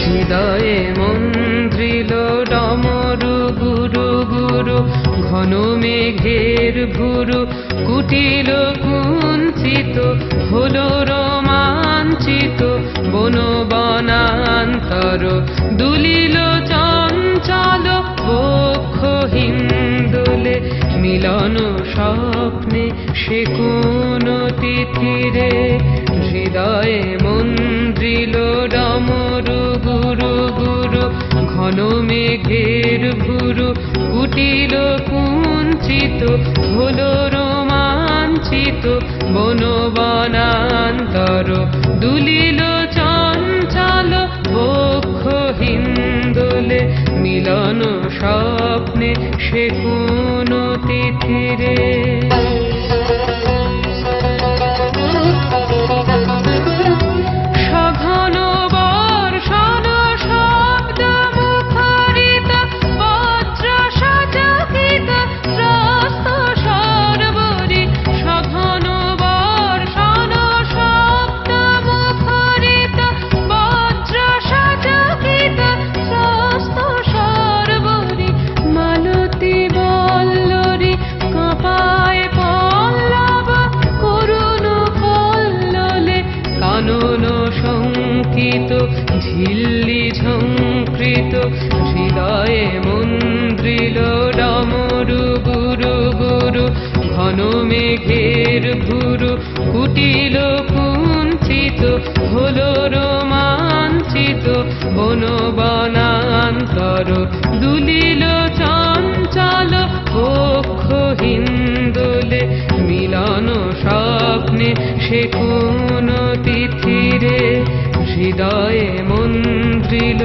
হৃদয়ে মন্দ্রিল ডমরু গুরু গুরু, ঘন মেঘের ভুরু কুটিল কুঞ্চিত, হলো রোমাঞ্চিত বন বনান্তর। দুলিল চঞ্চল বক্ষ হিন্দোলে, মিলন স্বপ্নে সে কোন তিথিরে। হৃদয়ে মন্দ্রিল ডমরু গুরু গুরু, ঘন মেঘের ভুরু কুটিল কুঞ্চিত, হলো রোমাঞ্চিত বন বনান্তর। দুলিল চঞ্চল বক্ষ হিন্দোলে, মিলন স্বপ্নে সে কোন তিথিরে। শঙ্কিত ঝিল্লি ঝঙ্কৃত, হৃদয়ে মন্দ্রিল ডমরু গুরু গুরু, ঘন মেঘের ভুরু কুটিল কুঞ্চিত, হলো রোমাঞ্চিত বন বনান্তর। দুলিল চঞ্চল বক্ষ হিন্দোলে, মিলন স্বপ্নে সে কোন তিথিরে। হৃদয়ে মন্দ্রিল